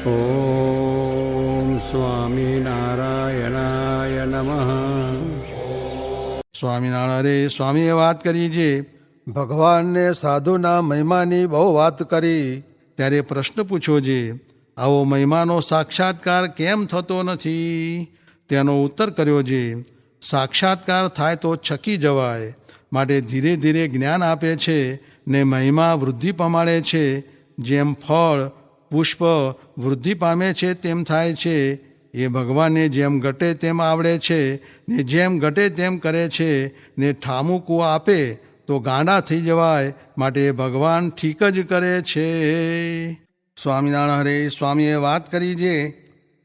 ઓમ સ્વામિનારાયણાય નમઃ. સ્વામિનારાયણ સ્વામીએ વાત કરી છે, ભગવાનને સાધુના મહિમાની બહુ વાત કરી. ત્યારે પ્રશ્ન પૂછ્યો છે, આવો મહિમાનો સાક્ષાત્કાર કેમ થતો નથી? તેનો ઉત્તર કર્યો છે, સાક્ષાત્કાર થાય તો છકી જવાય, માટે ધીરે ધીરે જ્ઞાન આપે છે ને મહિમા વૃદ્ધિ પમાડે છે. જેમ ફળ પુષ્પ વૃદ્ધિ પામે છે તેમ થાય છે. એ ભગવાનને જેમ ઘટે તેમ આવડે છે ને જેમ ઘટે તેમ કરે છે ને ઠામુકું આપે તો ગાંડા થઈ જવાય, માટે ભગવાન ઠીક જ કરે છે. સ્વામિનારાયણ સ્વામીએ વાત કરી છે,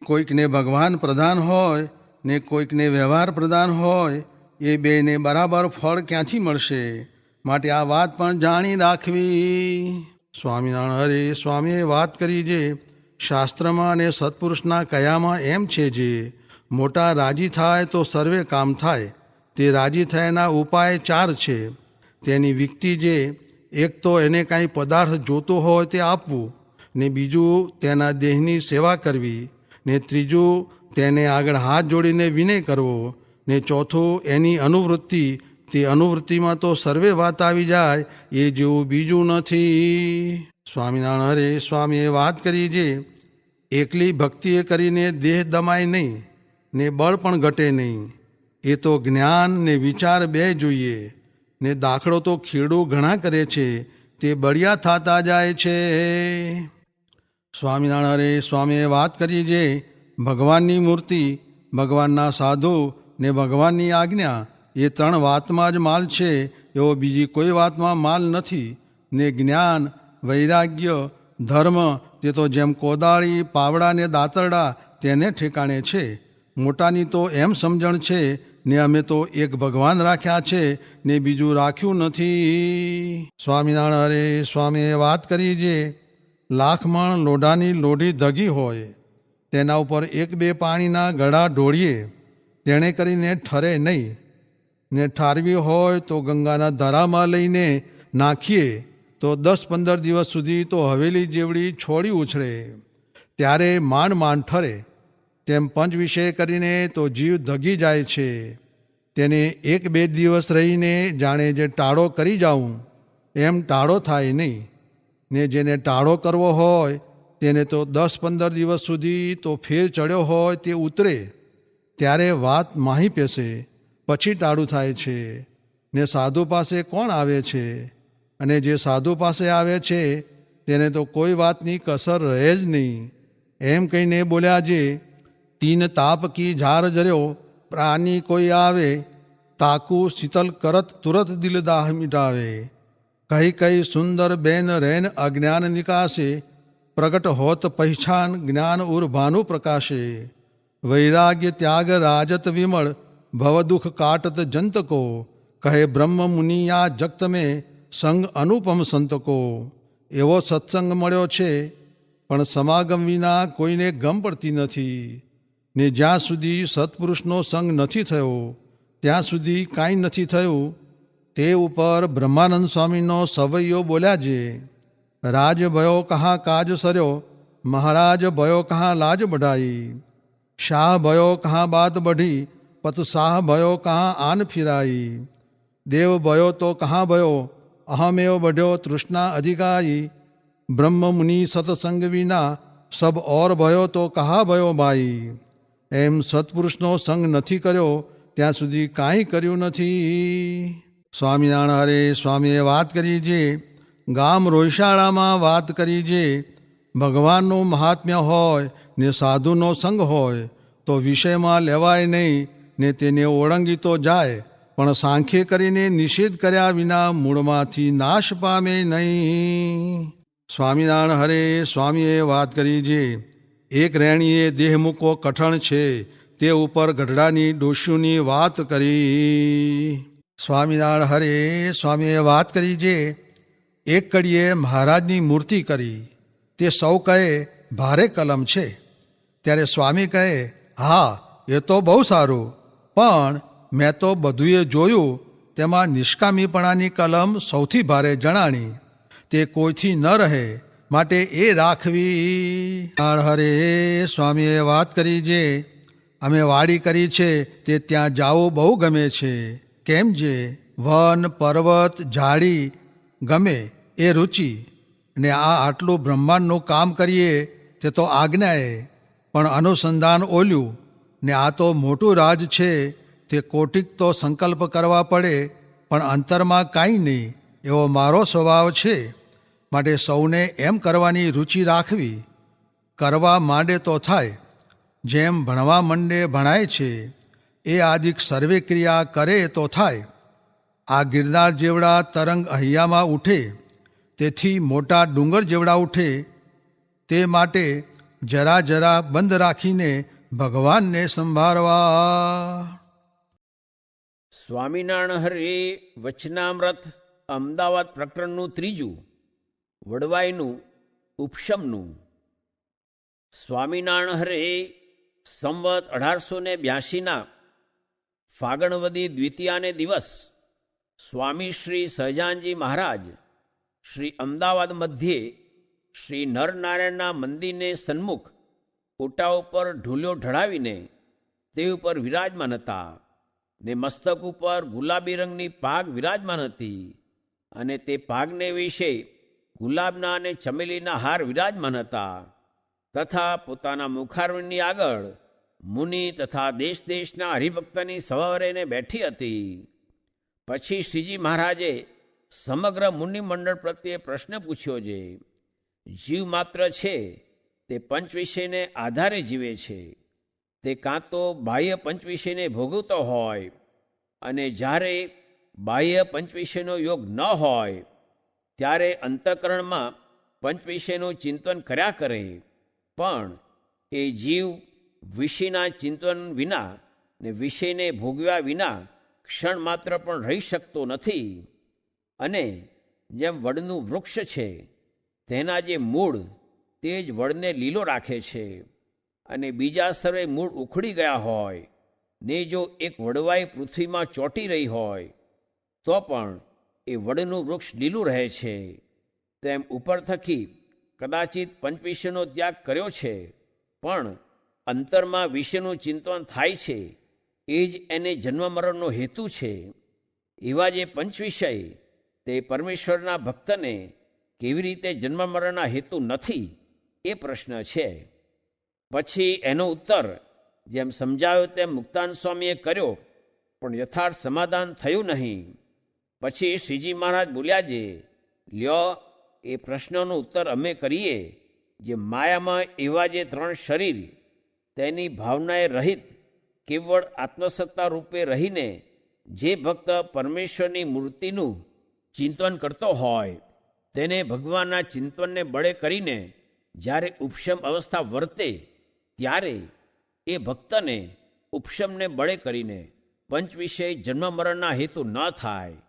કોઈકને ભગવાન પ્રધાન હોય ને કોઈકને વ્યવહાર પ્રધાન હોય, એ બેને બરાબર ફળ ક્યાંથી મળશે? માટે આ વાત પણ જાણી રાખવી. સ્વામિનારાયણ સ્વામીએ વાત કરી છે, શાસ્ત્રમાં અને સત્પુરુષના કયામાં એમ છે જે મોટા રાજી થાય તો સર્વે કામ થાય. તે રાજી થયાના ઉપાય 4 છે. તેની વિકતિ જે, એક તો એને કાંઈ પદાર્થ જોતો હોય તે આપવું, ને બીજું તેના દેહની સેવા કરવી, ને ત્રીજું તેને આગળ હાથ જોડીને વિનય કરવો, ને ચોથું એની અનુવૃત્તિ. તે અનુવૃત્તિમાં તો સર્વે વાત આવી જાય, એ જેવું બીજું નથી. સ્વામિનારાયણ સ્વામીએ વાત કરી છે, એકલી ભક્તિએ કરીને દેહ દમાય નહીં ને બળ પણ ઘટે નહીં. એ તો જ્ઞાન ને વિચાર બે જોઈએ. ને દાખલો તો ખેડૂ ઘણા કરે છે, તે બળિયા થતા જાય છે. સ્વામિનારાયણ સ્વામીએ વાત કરી છે, ભગવાનની મૂર્તિ, ભગવાનના સાધુ ને ભગવાનની આજ્ઞા, એ 3 વાતમાં જ માલ છે, એવો બીજી કોઈ વાતમાં માલ નથી. ને જ્ઞાન, વૈરાગ્ય, ધર્મ, તે તો જેમ કોદાળી, પાવડા ને દાતરડા તેને ઠેકાણે છે. મોટાની તો એમ સમજણ છે ને અમે તો એક ભગવાન રાખ્યા છે ને બીજું રાખ્યું નથી. સ્વામિનારાયણ સ્વામીએ વાત કરી છે, લાખમણ લોઢાની લોઢી ધગી હોય, તેના ઉપર 1-2 પાણીના ગળા ઢોળીએ, તેણે કરીને ઠરે નહીં. ને ઠારવી હોય તો ગંગાના ધરામાં લઈને નાખીએ તો 10-15 દિવસ સુધી તો હવેલી જેવડી છોડી ઉછળે, ત્યારે માંડ ઠરે. તેમ પંચ વિષય કરીને તો જીવ ધગી જાય છે. તેને 1-2 દિવસ રહીને જાણે જે ટાળો કરી જાઉં એમ ટાળો થાય નહીં. ને જેને ટાળો કરવો હોય તેને તો 10-15 દિવસ સુધી તો ફેર ચડ્યો હોય તે ઉતરે, ત્યારે વાત માહી પેસે, પછી ટાળું થાય છે. ને સાધુ પાસે કોણ આવે છે? અને જે સાધુ પાસે આવે છે તેને તો કોઈ વાતની કસર રહે જ નહીં. એમ કહીને બોલ્યા જે, 3 તાપ કી ઝાર જર્યો, પ્રાણી કોઈ આવે, તાકુ શીતલ કરત તુરત દિલ દાહ મિટાવે. કઈ સુંદર બેન રેન અજ્ઞાન નિકાસે, પ્રગટ હોત પહેચાન જ્ઞાન ઉર ભાનુ પ્રકાશે. વૈરાગ્ય ત્યાગ રાજત વિમળ, ભવ દુઃખ કાટત જંત કો, કહે બ્રહ્મ મુનિયા જગત મેં સંગ અનુપમ સંત કો. એવો સત્સંગ મળ્યો છે, પણ સમાગમ વિના કોઈને ગમ પડતી નથી. ને જ્યાં સુધી સત્પુરુષનો સંગ નથી થયો ત્યાં સુધી કાંઈ નથી થયું. તે ઉપર બ્રહ્માનંદ સ્વામીનો સવૈયો બોલ્યા છે, રાજ ભયો કહા કાજ સર્યો, મહારાજ ભયો કહા લાજ બઢાઈ. શાહ ભયો કહા બાત બઢી, પત શાહ ભયો કહા આન ફિરાઈ. દેવ ભયો તો કહા ભયો, અહમેવ બઢ્યો તૃષ્ણા અધિકારી. બ્રહ્મ મુનિ સત્સંગ વિના, સબ ઓર ભયો તો કહા ભયો ભાઈ. એમ સત્પુરુષનો સંગ નથી કર્યો ત્યાં સુધી કાંઈ કર્યું નથી. સ્વામિનારાયણ સ્વામીએ વાત કરી છે, ગામ રોયશાળામાં વાત કરી છે, ભગવાનનું મહાત્મ્ય હોય ને સાધુનો સંગ હોય તો વિષયમાં લેવાય નહીં ને તેને ઓળંગી તો જાય, પણ સાંખ્ય કરીને નિષેધ કર્યા વિના મૂળમાંથી નાશ પામે નહીં. સ્વામિનારાયણ હરે સ્વામીએ વાત કરી છે, એક રેણીએ દેહ મૂકો કઠણ છે, તે ઉપર ગઢડાની ડોશીની વાત કરી. સ્વામિનારાયણ હરે સ્વામીએ વાત કરી છે, એક કડીએ મહારાજની મૂર્તિ કરી, તે સૌ કહે ભારે કલમ છે. ત્યારે સ્વામી કહે, હા એ તો બહુ સારું, પણ મેં તો બધુંએ જોયું, તેમાં નિષ્કામીપણાની કલમ સૌથી ભારે જણાણી. તે કોઈથી ન રહે માટે એ રાખવી. હરે સ્વામીએ વાત કરી જે અમે વાડી કરી છે તે ત્યાં જાવું બહુ ગમે છે. કેમ જે વન પર્વત ઝાડી ગમે એ રુચિ ને આ આટલું બ્રહ્માંડનું કામ કરીએ તે તો આજ્ઞાએ, પણ અનુસંધાન ઓલ્યું ને આ તો મોટું રાજ છે તે કોટિક તો સંકલ્પ કરવા પડે, પણ અંતરમાં કાંઈ નહીં એવો મારો સ્વભાવ છે. માટે સૌને એમ કરવાની રુચિ રાખવી. કરવા માંડે તો થાય, જેમ ભણવા માંડે ભણાય છે એ આદિક સર્વે ક્રિયા કરે તો થાય. આ ગિરનાર જેવડા તરંગ હૈયામાં ઉઠે તેથી મોટા ડુંગર જેવડા ઉઠે, તે માટે જરા જરા બંધ રાખીને ભગવાનને સંભાળવા. સ્વામિનારાયણ હરે વચનામૃત અમદાવાદ પ્રકરણનું 3, વડવાઈનું ઉપશમનું. સ્વામિનારાયણ હરે સંવત 1882 ફાગણવદી દ્વિતીયાને દિવસ સ્વામી શ્રી સહજાનજી મહારાજ શ્રી અમદાવાદ મધ્યે શ્રી નરનારાયણના મંદિરને સન્મુખ ઓટા ઉપર ઢૂલ્યો ઢળાવીને તે ઉપર વિરાજમાન હતા, ને મસ્તક ઉપર ગુલાબી રંગની પાગ વિરાજમાન હતી, અને તે પાગને વિશે ગુલાબના અને ચમેલીના હાર વિરાજમાન હતા, તથા પોતાના મુખારવિંદની આગળ મુનિ તથા દેશ દેશના હરિભક્તની સવારેને બેઠી હતી. પછી શ્રીજી મહારાજે સમગ્ર મુનિમંડળ પ્રત્યે પ્રશ્ન પૂછ્યો છે. જીવ માત્ર છે તે પંચ વિષયને આધારે જીવે છે. તે કાં તો બાહ્ય પંચ વિષયને ભોગવતો હોય, અને જ્યારે બાહ્ય પંચ વિષયનો યોગ ન હોય ત્યારે અંતઃકરણમાં પંચ વિષયનું ચિંતન કર્યા કરે, પણ એ જીવ વિષયના ચિંતન વિના ને વિષયને ભોગવ્યા વિના ક્ષણ માત્ર પણ રહી શકતો નથી. અને જેમ વડનું વૃક્ષ છે તેના જે મૂળ તે જ વડને લીલો રાખે છે, અને બીજા સર્વે મૂળ ઉખડી ગયા હોય ને જો એક વડવાઈ પૃથ્વીમાં ચોંટી રહી હોય તો પણ એ વડનું વૃક્ષ લીલું રહે છે. તેમ ઉપર થકી કદાચિત પંચવિષયનો ત્યાગ કર્યો છે, પણ અંતરમાં વિષયનું ચિંતન થાય છે, એ જ એને જન્મ મરણનો હેતુ છે. એવા જે પંચવિષય તે પરમેશ્વરના ભક્તને કેવી રીતે જન્મ મરણના હેતુ નથી એ પ્રશ્ન છે. પછી એનો ઉત્તર જેમ સમજાવ્યો તેમ મુક્તાન સ્વામીએ કર્યો, પણ યથાર્થ સમાધાન થયું નહીં. પછી શ્રીજી મહારાજ બોલ્યા છે, લ્યો એ પ્રશ્નનો ઉત્તર અમે કરીએ. જે માયામાં એવા જે 3 શરીર તેની ભાવનાએ રહિત કેવળ આત્મસત્તા રૂપે રહીને જે ભક્ત પરમેશ્વરની મૂર્તિનું ચિંતન કરતો હોય તેને ભગવાનના ચિંતનને બળે કરીને જ્યારે ઉપશમ અવસ્થા વર્તે ત્યારે એ ભક્તને ઉપશમને બળે કરીને પંચ વિષય જન્મ મરણના હેતુ ન થાય.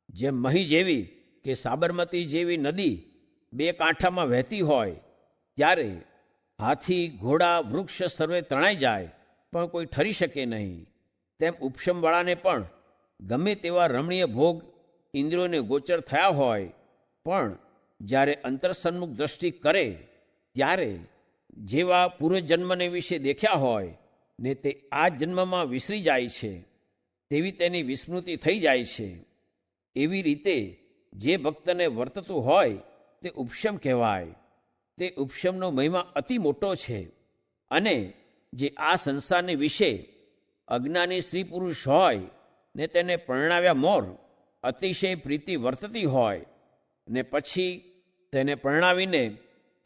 જેમ મહી જેવી કે સાબરમતી જેવી નદી 2 કાંઠામાં વહેતી હોય ત્યારે હાથી ઘોડા વૃક્ષ સર્વે તણાઈ જાય પણ કોઈ ઠરી શકે નહીં, તેમ ઉપશમવાળાને પણ ગમે તેવા રમણીય ભોગ ઇન્દ્રિયોને ગોચર થયા હોય પણ જ્યારે અંતરસન્મુખ દ્રષ્ટિ કરે ત્યારે જેવા પૂર્વજન્મને વિશે દેખ્યા હોય ને તે આ જન્મમાં વિસરી જાય છે તેવી તેની વિસ્મૃતિ થઈ જાય છે. એવી રીતે જે ભક્તને વર્તતું હોય તે ઉપશમ કહેવાય. તે ઉપશમનો મહિમા અતિ મોટો છે, અને જે આ સંસારને વિશે અજ્ઞાની સ્ત્રી પુરુષ હોય ને તેને પરણાવ્યા મોર અતિશય પ્રીતિ વર્તતી હોય ને પછી તેને પરણાવીને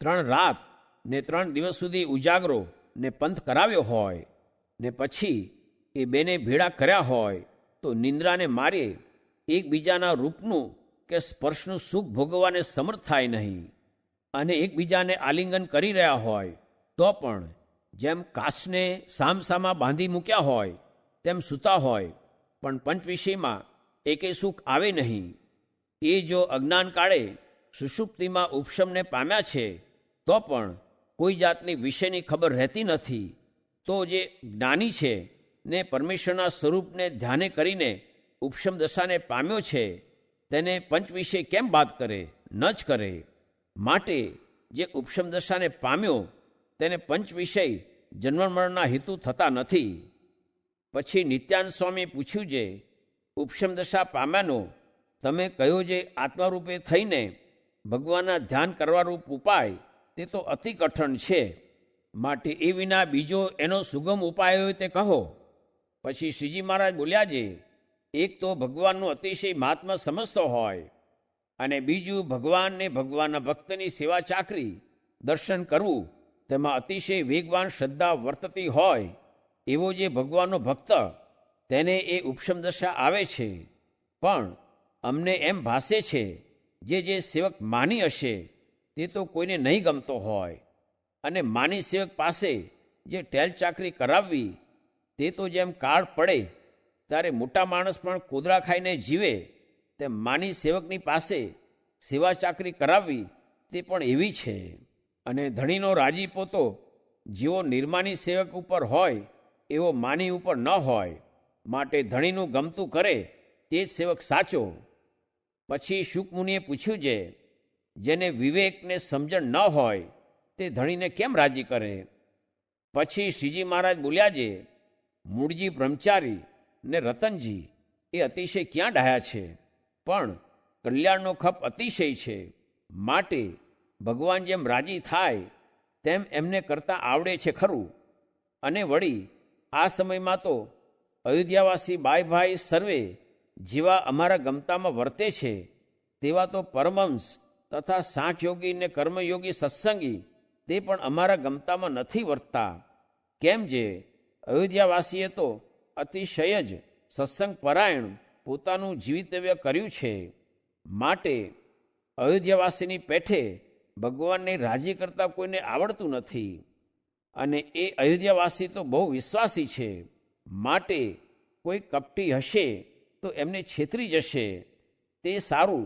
3 રાત ને 3 દિવસ સુધી ઉજાગરો ને પંથ કરાવ્યો હોય ને પછી એ બેને ભેળા કર્યા હોય તો નિંદ્રાને મારે એકબીજાના રૂપનું કે સ્પર્શનું સુખ ભોગવવાને સમર્થ થાય નહીં, અને એકબીજાને આલિંગન કરી રહ્યા હોય તો પણ જેમ કાચને સામસામા બાંધી મૂક્યા હોય તેમ સૂતા હોય, પણ પંચ વિષયમાં એકે સુખ આવે નહીં. એ જો અજ્ઞાન કાળે સુષુપ્તિમાં ઉપશમને પામ્યા છે તો પણ કોઈ જાતની વિષયની ખબર રહેતી નથી, તો જે જ્ઞાની છે ને પરમેશ્વરના સ્વરૂપને ધ્યાને કરીને ઉપશમ દશાને પામ્યો છે તેને પંચ વિષય કેમ બાદ કરે? ન જ કરે. માટે જે ઉપશમ દશાને પામ્યો તેને પંચ વિષય જન્મમરણના હેતુ થતા નથી. પછી નિત્યાનંદ સ્વામીએ પૂછ્યું, જે ઉપશમ દશા પામ્યાનો તમે કયો જે આત્મારૂપે થઈને ભગવાનના ધ્યાન કરવારૂપ ઉપાય તે તો અતિ કઠણ છે, માટે એ વિના બીજો એનો સુગમ ઉપાય હોય તે કહો. પછી શ્રીજી મહારાજ બોલ્યા, જે એક તો ભગવાનનું અતિશય મહાત્મા સમજતો હોય, અને બીજું ભગવાનને ભગવાનના ભક્તની સેવા ચાકરી દર્શન કરવું તેમાં અતિશય વેગવાન શ્રદ્ધા વર્તતી હોય એવો જે ભગવાનનો ભક્ત, તેને એ ઉપશમ દશા આવે છે. પણ અમને એમ ભાસે છે જે સેવક માની હશે તે તો કોઈને નહીં ગમતો હોય, અને માની સેવક પાસે જે ટેલ ચાકરી કરાવવી તે તો જેમ કાળ પડે ત્યારે મોટા માણસ પણ કોદરા ખાઈને જીવે તેમ માની સેવકની પાસે સેવા ચાકરી કરાવવી તે પણ એવી છે. અને ધણીનો રાજીપો તો જેવો નિર્માની સેવક ઉપર હોય એવો માની ઉપર ન હોય, માટે ધણીનું ગમતું કરે તે જ સેવક સાચો. પછી શુકમુનિએ પૂછ્યું, જેને વિવેકને સમજણ ન હોય તે ધણીને કેમ રાજી કરે? પછી શ્રીજી મહારાજ બોલ્યા, જે મૂળજી બ્રહ્મચારી ને રતનજી એ અતિશય ક્યાં ડાહ્યા છે, પણ કલ્યાણનો ખપ અતિશય છે, માટે ભગવાન જેમ રાજી થાય તેમ એમને કરતાં આવડે છે ખરું. અને વળી આ સમયમાં તો અયોધ્યાવાસી બાઈ ભાઈ સર્વે જેવા અમારા ગમતામાં વર્તે છે તેવા તો પરમહંસ તથા સાંખ્યોગી ને કર્મયોગી સત્સંગી તે પણ અમારા ગમતામાં નથી વર્તતા. કેમ જે અયોધ્યાવાસીએ તો અતિશય જ સત્સંગ પરાયણ પોતાનું જીવિતવ્ય કર્યું છે, માટે અયોધ્યાવાસીની પેઠે ભગવાનને રાજી કરતા કોઈને આવડતું નથી. અને એ અયોધ્યાવાસી તો બહુ વિશ્વાસી છે, માટે કોઈ કપટી હશે તો એમને છેતરી જશે. તે સારું,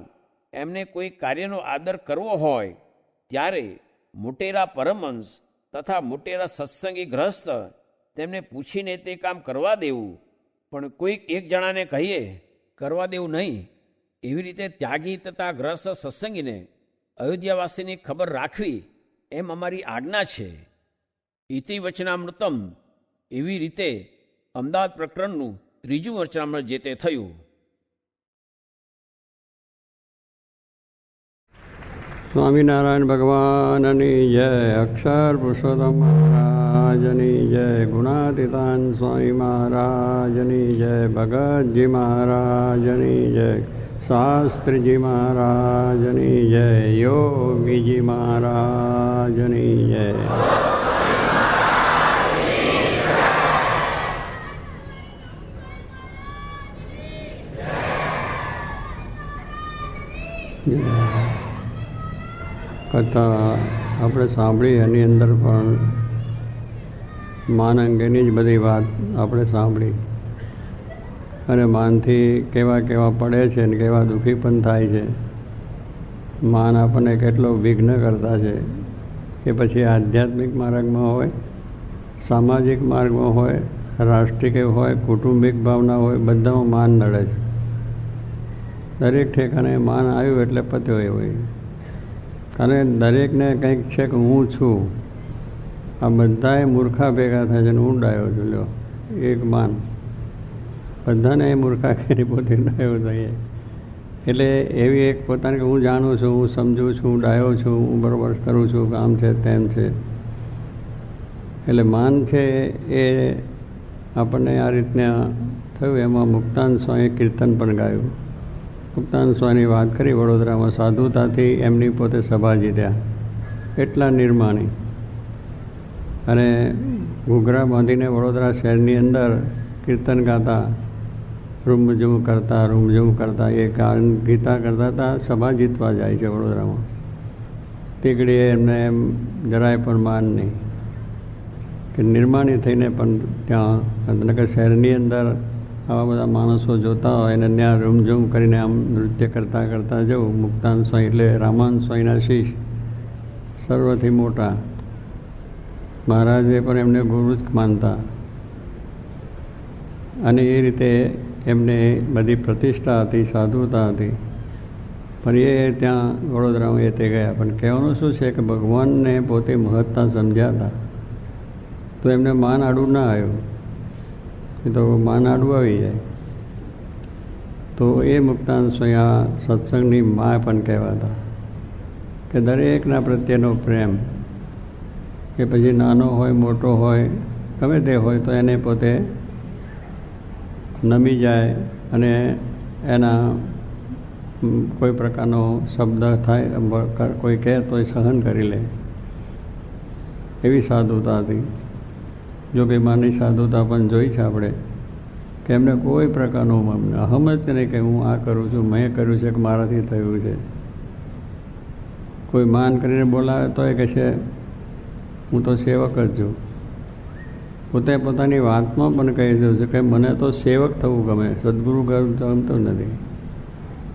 એમને કોઈ કાર્યનો આદર કરવો હોય ત્યારે મોટેરા પરમહંસ તથા મોટેરા સત્સંગી ગ્રહસ્થ તેમને પૂછીને તે કામ કરવા દેવું, પણ કોઈક એક જણાને કહીએ કરવા દેવું નહીં. એવી રીતે ત્યાગી તથા ગ્રહસ્થ સત્સંગીને અયોધ્યાવાસીની ખબર રાખવી એમ અમારી આજ્ઞા છે. ઇતિ વચનામૃતમ. એવી રીતે અમદાવાદ પ્રકરણનું ત્રીજું વચનામૃત જે તે થયું. સ્વામિનારાયણ ભગવાનની જય, અક્ષર પુરુષોત્તમ મહારાજની જય, ગુણાતીતાન સ્વામી મહારાજની જય, ભગતજી મહારાજની જય, શાસ્ત્રીજી મહારાજની જય, યોગીજી મહારાજની જય. કથા આપણે સાંભળી, એની અંદર પણ માન અંગેની જ બધી વાત આપણે સાંભળી, અને માનથી કેવા કેવા પડે છે ને કેવા દુઃખી પણ થાય છે. માન આપણને કેટલો વિઘ્ન કરતા છે. એ પછી આધ્યાત્મિક માર્ગમાં હોય, સામાજિક માર્ગમાં હોય, રાષ્ટ્રીય હોય, કુટુંબિક ભાવના હોય, બધામાં માન નડે છે. દરેક ઠેકાણે માન આવ્યું એટલે પત્યો એ હોય. કારણ દરેકને કંઈક છે કે હું છું. આ બધાએ મૂર્ખા ભેગા થાય છે ને હું ડાયો છું. લ્યો, એક માન બધાને એ મૂર્ખા કરી પોતે ડાયો થઈએ. એટલે એવી એક પોતાને કે હું જાણું છું, હું સમજું છું, હું ડાયો છું, હું બરાબર કરું છું, આમ છે તેમ છે. એટલે માન છે એ આપણને આ રીતના થયું. એમાં મુક્તાનંદ સ્વામીએ કીર્તન પણ ગાયું. મુક્તાનંદ સ્વામીની વાત કરી, વડોદરામાં સાધુતાથી એમની પોતે સભા જીત્યા, એટલા નિર્માણી. અને ઘૂઘરા બાંધીને વડોદરા શહેરની અંદર કીર્તન ગાતા, રૂમઝૂમ કરતા એ ગીતા કરતા હતા. સભા જીતવા જાય છે વડોદરામાં. તીકડીએ એમને એમ જરાય પણ માન નહીં કે નિર્માણી થઈને પણ ત્યાં કે શહેરની અંદર આવા બધા માણસો જોતા હોય અને ત્યાં રૂમઝૂમ કરીને આમ નૃત્ય કરતાં જવું. મુક્તાનંદ સ્વામી એટલે રામાનંદ સ્વામીના શિષ્ય, સર્વથી મોટા. મહારાજે પણ એમને ગુરુ જ માનતા. અને એ રીતે એમને બધી પ્રતિષ્ઠા હતી, સાધુતા હતી. ફરી એ ત્યાં વડોદરામાં એ તે ગયા. પણ કહેવાનું શું છે કે ભગવાનને પોતે મહત્તા સમજ્યા હતા તો એમને માન આડું ના આવ્યું, એ તો માન આડું આવી જાય. તો એ મુક્તાનંદ સ્વામી આ સત્સંગની મા પણ કહેવાતા કે દરેકના પ્રત્યેનો પ્રેમ, કે પછી નાનો હોય મોટો હોય ગમે તે હોય તો એને પોતે નમી જાય અને એના કોઈ પ્રકારનો શબ્દ થાય કોઈ કહે તો એ સહન કરી લે, એવી સાધુતા હતી. જો કે માની સાધુતા પણ જોઈ છે આપણે કે એમને કોઈ પ્રકારનું અહમ જ નહીં કે હું આ કરું છું, મેં કર્યું છે કે મારાથી થયું છે. કોઈ માન કરીને બોલાવે તો એ કહે છે હું તો સેવક જ છું. પોતે પોતાની વાતમાં પણ કહી દઉં છે કે મને તો સેવક થવું ગમે, સદગુરુ ગમતું નથી.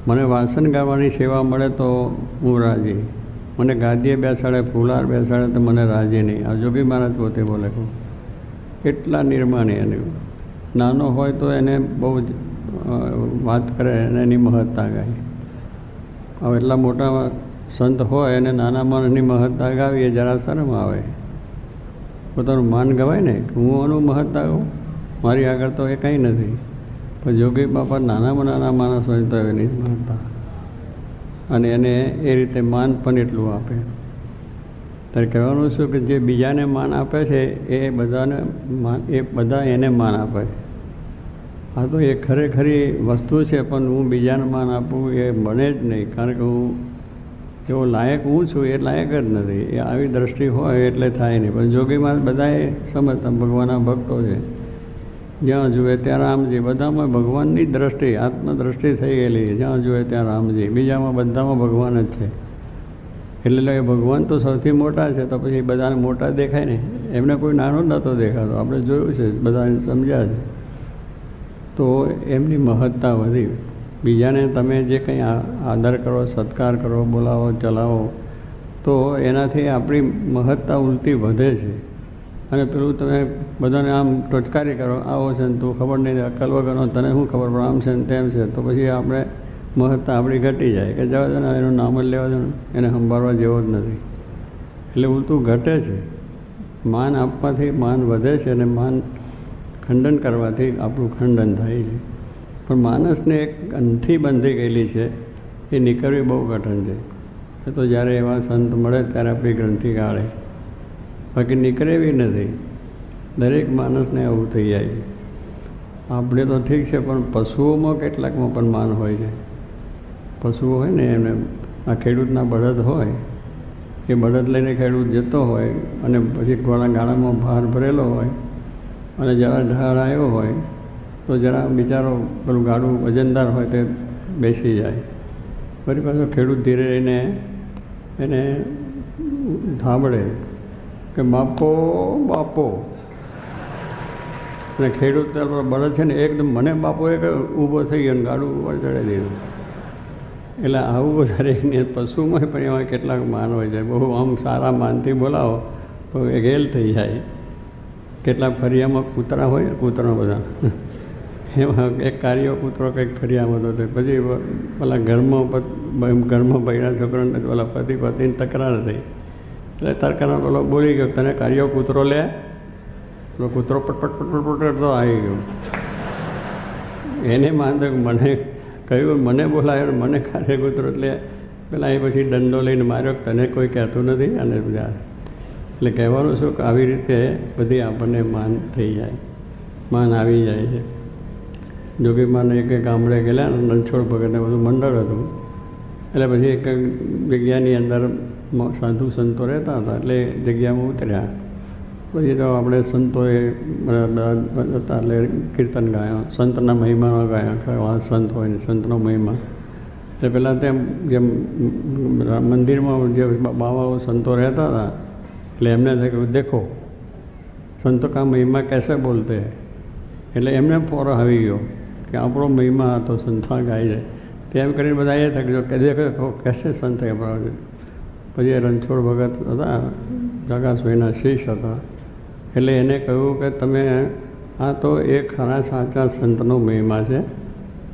મને વાસણ ગાવાની સેવા મળે તો હું રાજી, મને ગાદીએ બેસાડે ફૂલાર બેસાડે તો મને રાજી નહીં. આ જોગી મહારાજ પોતે બોલે કહું એટલા નિર્માણી. એને નાનો હોય તો એને બહુ જ વાત કરે અને એની મહત્તા ગાય. હવે એટલા મોટા સંત હોય અને નાના માણસની મહત્તા ગાવી એ જરા શરમ આવે. પોતાનું માન ગવાય ને કે હું આનું મહત્તા ગાઉં, મારી આગળ તો એ કંઈ નથી. પણ જોગી બાપા નાનામાં નાના માણસ હોય તો એની મહત્તા, અને એને એ રીતે માન પણ એટલું આપે. ત્યારે કહેવાનું શું કે જે બીજાને માન આપે છે એ બધાને બધા એને માન આપે. આ તો એ ખરેખરી વસ્તુ છે, પણ હું બીજાને માન આપું એ બને જ નહીં. કારણ કે હું એવો લાયક હું છું એ લાયક જ નથી. એ આવી દ્રષ્ટિ હોય એટલે થાય નહીં. પણ જોગીમાં બધાએ સમજતા ભગવાનના ભક્તો છે, જ્યાં જુએ ત્યાં રામજી, બધામાં ભગવાનની દ્રષ્ટિ આત્મદ્રષ્ટિ થઈ ગયેલી. જ્યાં જુએ ત્યાં રામજી, બીજામાં બધામાં ભગવાન જ છે. એટલે ભગવાન તો સૌથી મોટા છે તો પછી બધાને મોટા દેખાય ને, એમને કોઈ નાનો નહોતો દેખાતો. આપણે જોયું છે, બધાને સમજ્યા છે. તો એમની મહત્તા વધી. બીજાને તમે જે કંઈ આદર કરો, સત્કાર કરો, બોલાવો, ચલાવો તો એનાથી આપણી મહત્તા ઉલટી વધે છે. અને પેલું તમે બધાને આમ ટોચકારી કરો, આવો છે ને તું ખબર નહીં, અક્કલ વગરનો તને શું ખબર પડે, આમ છે ને તેમ છે, તો પછી આપણે મહત્તા આપણી ઘટી જાય કે જવા દો ને એનું નામ જ લેવા દો ને, એને સંભાળવા જેવો જ નથી. એટલે ઉલટું ઘટે છે. માન આપવાથી માન વધે છે અને માન ખંડન કરવાથી આપણું ખંડન થાય છે. પણ માણસને એક ગ્રંથિ બંધી ગયેલી છે, એ નીકળવી બહુ કઠણ છે. એ તો જ્યારે એવા સંત મળે ત્યારે આપણી ગ્રંથિ કાઢે, બાકી નીકળે એવી નથી. દરેક માણસને આવું થઈ જાય. આપણે તો ઠીક છે, પણ પશુઓમાં કેટલાકમાં પણ માન હોય છે. પશુઓ હોય ને એમને, આ ખેડૂતના બળદ હોય, એ બળદ લઈને ખેડૂત જતો હોય અને પછી ગાડામાં ભાર ભરેલો હોય અને જરા ઢાળ આવ્યો હોય તો જરા બિચારો પેલું ગાડું વજનદાર હોય તે બેસી જાય. ફરી પાછો ખેડૂત ધીરે રહીને એને ધાબળે કે બાપો બાપો, અને ખેડૂત બળદ છે ને એકદમ મને બાપો એ ઊભો થઈ ગયો ને ગાડું ઉપર ચડાવી દીધું. એટલે આવું દરેકને પશુમાં પણ એમાં કેટલાક માન હોય છે. બહુ આમ સારા માનથી બોલાવો તો એ ગેલ થઈ જાય. કેટલાક ફરિયામાં કૂતરા હોય, કૂતરા બધા એમાં એક કાર્યો કૂતરો કંઈક ફરિયામાં હતો, પછી પેલા ઘરમાં બૈરા છોકરાને પેલા પતિ પતિની તકરાર થઈ. એટલે તરકારના પેલો બોલી ગયો તને કાર્યો કૂતરો લે, પેલો કૂતરો પટપટ પટપટ કરતો આવી ગયો. એને માનતો મને કહ્યું મને બોલાયો, મને કાર્ય કૂતરો, એટલે પેલા એ પછી દંડો લઈને માર્યો, તને કોઈ કહેતું નથી. અને બધા એટલે કહેવાનું શું કે આવી રીતે બધી આપણને માન થઈ જાય, માન આવી જાય છે. જોગીમાને એક ગામડે ગયેલા, રણછોડ ભગતને બધું મંડળ હતું. એટલે પછી એક જગ્યાની અંદર સાધુ સંતો રહેતા હતા, એટલે જગ્યામાં ઉતર્યા. પછી તો આપણે સંતોએ હતા એટલે કીર્તન ગાયા, સંતના મહિમાનો ગાયા. સંત હોય ને સંતનો મહિમા. એટલે પહેલાં ત્યાં જેમ મંદિરમાં જે બાવાઓ સંતો રહેતા હતા એટલે એમને થયું દેખો સંતો કા મહિમા કેસે બોલતે. એટલે એમને ફોરો આવી ગયો કે આપણો મહિમા હતો, સંતો ગાય છે. તેમ કરીને બધા એ થયો કે દેખો કેસે સંત છે. પછી રણછોડ ભગત હતા, જગાસભાઈના શિષ્ય હતા. એટલે એને કહ્યું કે તમે આ તો એક ખરા સાચા સંતનો મહિમા છે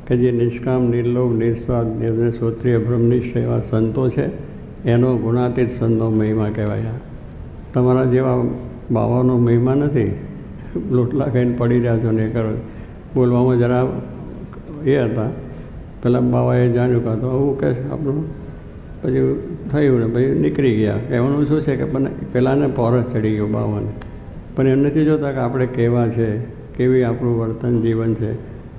કે જે નિષ્કામ, નિર્લોભ, નિસ્વાર્થ, નિર્ણય, શ્રોત્રિય, બ્રહ્મનિષ્ઠ એવા સંતો છે એનો ગુણાતીત સંતનો મહિમા કહેવાય. તમારા જેવા બાવાનો મહિમા નથી. લોટલા ખાઈને પડી રહ્યા છો ને એ કરો. બોલવામાં જરા એ હતા. પેલા બાવાએ જાણ્યું કાં તો આવું કહે આપણું, પછી થયું ને પછી નીકળી ગયા. કહેવાનું શું છે કે પહેલાંને પોરસ ચડી ગયો બાવાને, પણ એમ નથી જોતા કે આપણે કેવા છે, કેવી આપણું વર્તન જીવન છે.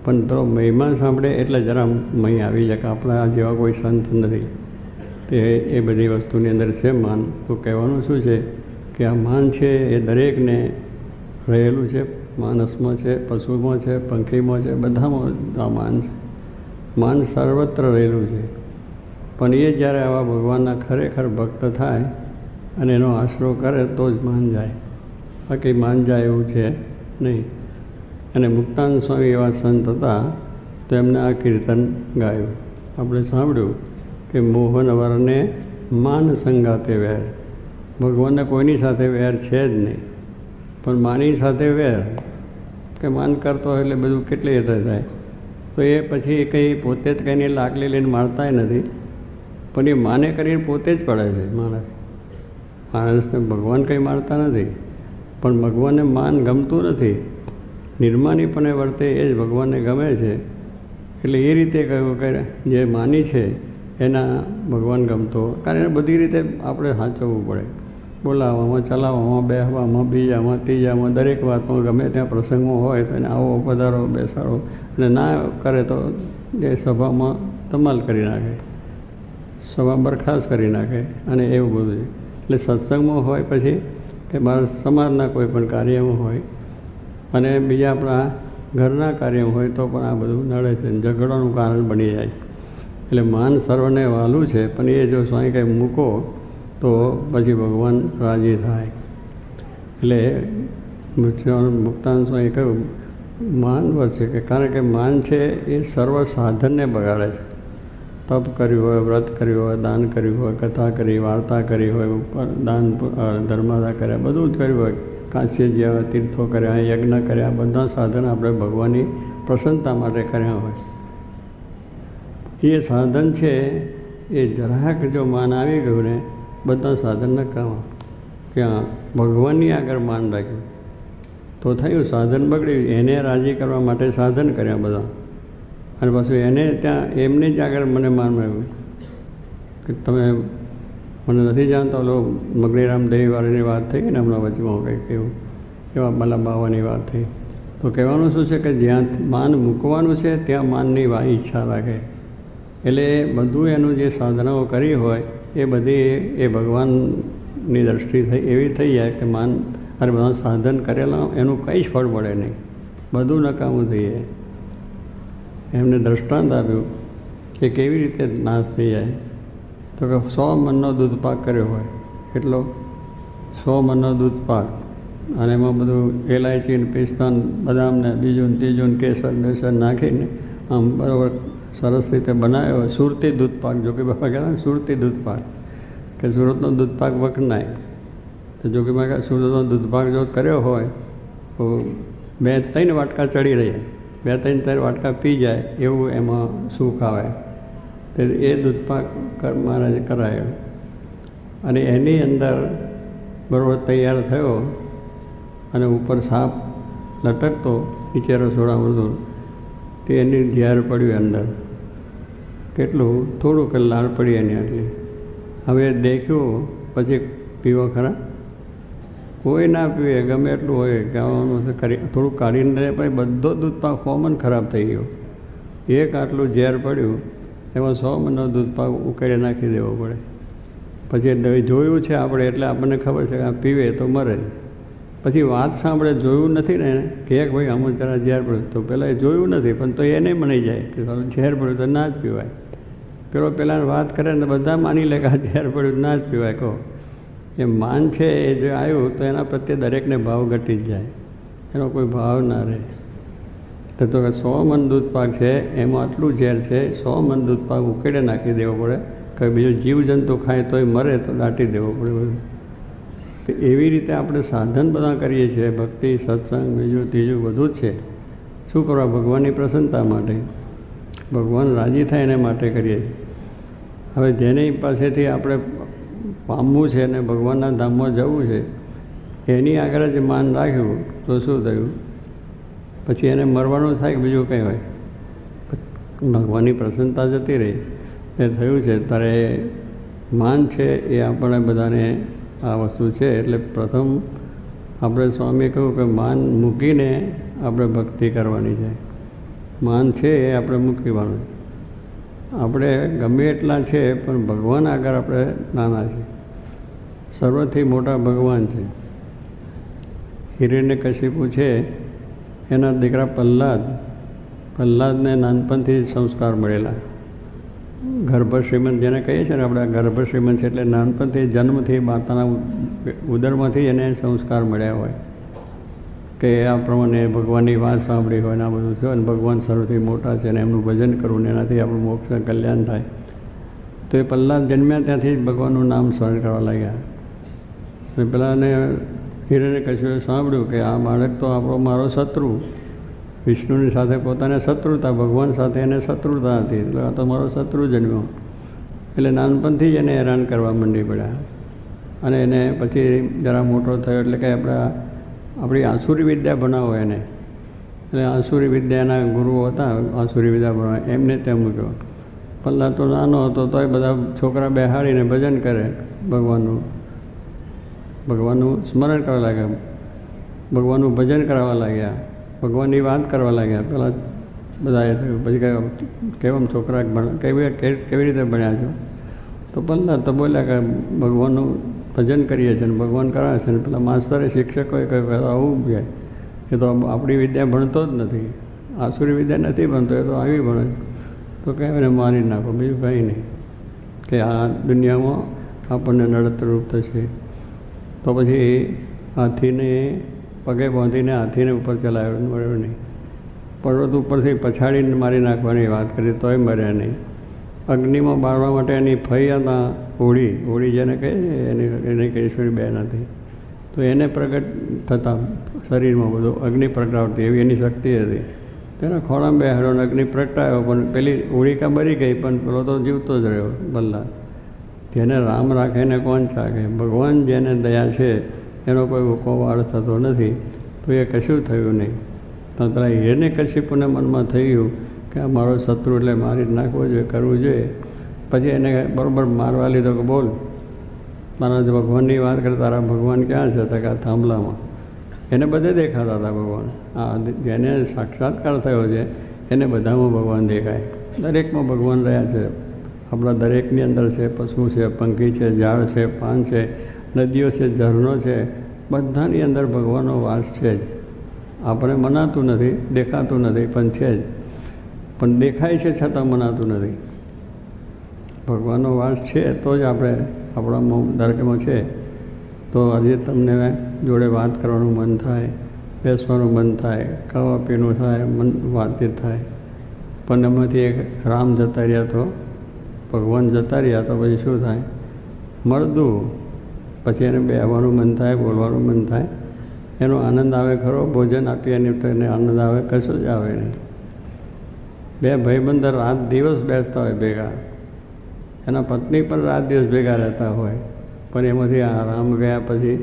પણ પેલો મહિમા સાંભળે એટલે જરા મહી આવી જાય કે આપણા જેવા કોઈ સંત નથી. તે એ બધી વસ્તુની અંદર છે માન. તો કહેવાનું શું છે કે આ માન છે એ દરેકને રહેલું છે. માણસમાં છે, પશુમાં છે, પંખીમાં છે, બધામાં આ માન છે. માન સર્વત્ર રહેલું છે. પણ એ જ્યારે આવા ભગવાનના ખરેખર ભક્ત થાય અને એનો આશરો કરે તો જ માન જાય, બાકી માન જાય એવું છે નહીં. અને મુક્તાનંદ સ્વામી એવા સંત હતા તો એમને આ કીર્તન ગાયું. આપણે સાંભળ્યું કે મોહન વરને માન સંગાતે વેર. ભગવાનને કોઈની સાથે વેર છે જ નહીં, પણ માની સાથે વેર કે માન કરતો હોય એટલે બધું કેટલી રીતે થાય. તો એ પછી કંઈ પોતે જ કંઈને લાકલી લઈને મારતાય નથી, પણ એ માને કરીને પોતે જ પડે છે. માણસને ભગવાન કંઈ મારતા નથી, પણ ભગવાનને માન ગમતું નથી. નિર્માનીપણે વર્તે એ જ ભગવાનને ગમે છે. એટલે એ રીતે કહ્યું કે જે માની છે એના ભગવાન ગમતો, કારણ એ બધી રીતે આપણે સાચવવું પડે. બોલાવવામાં, ચલાવવામાં, બેહવામાં, બીજામાં, ત્રીજામાં, દરેક વાતમાં ગમે ત્યાં પ્રસંગમાં હોય તો એને આવો, પધારો, બેસાડો, અને ના કરે તો એ સભામાં ધમાલ કરી નાખે, સભા બરખાસ્ત કરી નાખે, અને એવું બધું. એટલે સત્સંગમાં હોય પછી કે મારા સમાજના કોઈ પણ કાર્યમાં હોય અને બીજા આપણા ઘરના કાર્યમાં હોય તો પણ આ બધું નડે છે, ઝઘડાનું કારણ બની જાય. એટલે માન સર્વને વહાલું છે, પણ એ જો સ્વામી કંઈ મૂકો તો પછી ભગવાન રાજી થાય. એટલે મુક્તાનંદ સ્વામી કહ્યું માન છે કે કારણ કે માન છે એ સર્વ સાધનને બગાડે છે. તપ કર્યું હોય, વ્રત કર્યું હોય, દાન કર્યું હોય, કથા કરી, વાર્તા કરી હોય, દાન ધર્માદા કર્યા, બધું જ કર્યું હોય, કાશી જ્યાં તીર્થો કર્યા, યજ્ઞ કર્યા, બધા સાધન આપણે ભગવાનની પ્રસન્નતા માટે કર્યા હોય. એ સાધન છે એ જરાક જો માન આવી ગયું ને બધા સાધન નકામા. ક્યાં ભગવાનની આગળ માન રાખ્યું તો થયું, સાધન બગડ્યું. એને રાજી કરવા માટે સાધન કર્યા બધા, અને પાછું એને ત્યાં એમને જ આગળ મને માન મળ્યું કે તમે મને નથી જાણતા. ઓલો મગનીરામ દેવીવાળાની વાત થઈ ને હમણાં વચમાં કંઈક એવું એવા મલા બાવાની વાત થઈ. તો કહેવાનું શું છે કે જ્યાં માન મૂકવાનું છે ત્યાં માનની ઈચ્છા રાખે. એટલે બધું એનું જે સાધનાઓ કરી હોય એ બધી એ ભગવાનની દ્રષ્ટિ થઈ એવી થઈ જાય કે માન અને બધા સાધન કરેલા એનું કંઈ જ ફળ મળે નહીં, બધું નકામું થઈ જાય. એમને દ્રષ્ટાંત આપ્યું કે કેવી રીતે નાશ થઈ જાય. તો કે 100 મણનો દૂધપાક કર્યો હોય, એટલો 100 મણનો દૂધપાક, અને એમાં બધું એલાયચી ને પિસ્તા ને બદામ ને બીજું ને ત્રીજું ને કેસર બેસર નાખીને આમ બરાબર સરસ રીતે બનાવ્યો હોય. સુરતી દૂધપાક, જોગી બાપા કહેતા સુરતી દૂધપાક, કે સુરતનો દૂધપાક વખણાય. તો જોગી બાપા સુરતનો દૂધપાક જો કર્યો હોય તો 2-3 વાટકા ચડી રહે, 2-3 વાટકા પી જાય એવું એમાં સુખ આવે. તો એ દૂધપાક મહારાજે કરાયો, અને એની અંદર બરાબર તૈયાર થયો, અને ઉપર સાપ લટકતો, નીચે રસોડા બધું, તે એની ઝેર પડ્યું અંદર. કેટલું થોડું કે લાળ પડી એની આટલી. હવે દેખ્યું પછી પીવો ખરા? કોઈ ના પીવે, ગમે એટલું હોય કહેવાનું કરી થોડુંક કાઢીને પછી બધો દૂધપાક કોમન ખરાબ થઈ ગયો. એક આટલું ઝેર પડ્યું, એમાં 100 મણનો દૂધપાક ઉકેળી નાખી દેવો પડે. પછી જોયું છે આપણે એટલે આપણને ખબર છે કે આ પીવે તો મરે. પછી વાત સાંભળે, જોયું નથી ને કે ભાઈ આમાં જરા ઝેર પડ્યું, તો પહેલાં એ જોયું નથી પણ તો એને મળી જાય કે ઝેર પડ્યું તો ના જ પીવાય. પેલો પહેલાં વાત કરે ને બધા માની લે કે આ ઝેર પડ્યું ના જ પીવાય. કહો એ માન છે એ જે આવ્યું તો એના પ્રત્યે દરેકને ભાવ ઘટી જ જાય, એનો કોઈ ભાવ ના રહે. તો 100 મણ દૂધપાક છે એમાં આટલું ઝેર છે, 100 મણ દૂધપાક ઉકેડે નાખી દેવો પડે. કે બીજું જીવજંતુ ખાય તોય મરે તો દાટી દેવો પડે બધું. તો એવી રીતે આપણે સાધન બધા કરીએ છીએ, ભક્તિ, સત્સંગ, બીજું ત્રીજું બધું જ છે. શું કરવા? ભગવાનની પ્રસન્નતા માટે. ભગવાન રાજી થાય એને માટે કરીએ છીએ. હવે જેની પાસેથી આપણે પામવું છે અને ભગવાનના ધામમાં જવું છે એની આગળ જ માન રાખ્યું તો શું થયું? પછી એને મરવાનું થાય કે બીજું કંઈ હોય? ભગવાનની પ્રસન્નતા જતી રહી. એ થયું છે ત્યારે માન છે એ આપણે બધાને આ વસ્તુ છે. એટલે પ્રથમ આપણે સ્વામીએ કહ્યું કે માન મૂકીને આપણે ભક્તિ કરવાની છે. માન છે એ આપણે મૂકવાનું. આપણે ગમે એટલા છે પણ ભગવાન આગળ આપણે નાના છે. સર્વથી મોટા ભગવાન છે. હિરણ્યકશિપુ છે એના દીકરા પ્રહલાદને નાનપણથી સંસ્કાર મળેલા. ગર્ભ શ્રીમંત જેને કહીએ છીએ ને આપણે, ગર્ભ શ્રીમંત છે એટલે નાનપણથી જન્મથી માતાના ઉદરમાંથી એને સંસ્કાર મળ્યા હોય કે આ પ્રમાણે ભગવાનની વાત સાંભળી હોય ને આ બધું છે અને ભગવાન સર્વથી મોટા છે અને એમનું ભજન કરવું ને એનાથી આપણું મોક્ષ કલ્યાણ થાય. તો એ પ્રહલાદ જન્મ્યા ત્યાંથી જ ભગવાનનું નામ સ્મરણ કરવા લાગ્યા. અને પેલાને હિરણ્યકશિપુએ સાંભળ્યું કે આ બાળક તો મારો શત્રુ, વિષ્ણુની સાથે પોતાને શત્રુતા, ભગવાન સાથે એને શત્રુતા હતી, એટલે આ તો મારો શત્રુ જન્મ્યો. એટલે નાનપણથી જ એને હેરાન કરવા માંડી પડ્યા. અને એને પછી જરા મોટો થયો એટલે કે આપણી આસુરી વિદ્યા ભણાવો એને. એટલે આસુરી વિદ્યાના ગુરુઓ હતા, આસુરી વિદ્યા ભણાવે એમને ત્યાં મૂક્યો. પહેલાં તો નાનો હતો તોય બધા છોકરા બેહાડીને ભજન કરે, ભગવાનનું સ્મરણ કરવા લાગ્યા, ભગવાનનું ભજન કરવા લાગ્યા, ભગવાનની વાત કરવા લાગ્યા. પહેલાં બધા એ થયું. પછી કેવા છોકરા કેવી રીતે ભણ્યા છો? તો પહેલાં તો બોલ્યા કે ભગવાનનું ભજન કરીએ છીએ ને ભગવાન કરાવે છે. ને પેલા માસ્તરે શિક્ષકોએ કહ્યું આવું છે, એ તો આપણી વિદ્યા ભણતો જ નથી, આસુરી વિદ્યા નથી ભણતો, એ તો આવી ભણે. તો કહેવાય ને મારી નાખો, બીજું કંઈ નહીં, કે આ દુનિયામાં આપણને નડતરૂપ થશે. તો પછી હાથીને પગે બાંધીને હાથીને ઉપર ચલાવ્યો, મળ્યો નહીં. પર્વત ઉપરથી પછાડીને મારી નાખવાની વાત કરી તોય મર્યા નહીં. અગ્નિમાં બાળવા માટે એની ફઈ હતા હોળી જેને કહે છે, એને કેશ્વરી બેન હતી. તો એને પ્રગટ થતાં શરીરમાં બધું અગ્નિ પ્રગટાવતી એવી એની શક્તિ હતી. તો એના ખોળામાં બેહાડ્યો અને અગ્નિ પ્રગટાયો, પણ પેલી હોળિકા મરી ગઈ પણ પેલો તો જીવતો જ રહ્યો પ્રહલાદ. જેને રામ રાખે ને કોણ ચાખે? ભગવાન જેને દયા છે એનો કોઈ ઉકોવાળ થતો નથી. તો એ કશું થયું નહીં. તો પેલા હિરણ્યકશિપુને મનમાં થઈ ગયું કે આ મારો શત્રુ એટલે મારી જ નાખવો જોઈએ, કરવું જોઈએ. પછી એને બરાબર મારવા લીધો કે બોલ, તારા ભગવાનની વાત કરે, તારા ભગવાન ક્યાં છે? તો કે આ થાંભલામાં. એને બધે દેખાતા હતા ભગવાન. આ જેને સાક્ષાત્કાર થયો છે એને બધામાં ભગવાન દેખાય. દરેકમાં ભગવાન રહ્યા છે. આપણા દરેકની અંદર છે, પશુ છે, પંખી છે, ઝાડ છે, પાન છે, નદીઓ છે, ઝરણો છે, બધાની અંદર ભગવાનનો વાસ છે જ. આપણે મનાતું નથી, દેખાતું નથી, પણ છે જ. પણ દેખાય છે છતાં મનાતું નથી. ભગવાનનો વાસ છે તો જ આપણે આપણામાં દરેકમાં છે. તો આજે તમને જોડે વાત કરવાનું મન થાય, બેસવાનું મન થાય, ખાવા પીવાનું થાય, મન વાતચીત થાય. પણ એમાંથી એક રામ જતા રહ્યા તો ભગવાન જતા રહ્યા તો પછી શું થાય? મળદું. પછી એને બેહવાનું મન થાય, બોલવાનું મન થાય, એનો આનંદ આવે ખરો? ભોજન આપીએ એની તો એને આનંદ આવે? કશું જ આવે નહીં. બે ભાઈબંધ રાત દિવસ બેસતા હોય ભેગા, એના પત્ની પણ રાત દિવસ ભેગા રહેતા હોય, પણ એમાંથી આ રામ ગયા પછી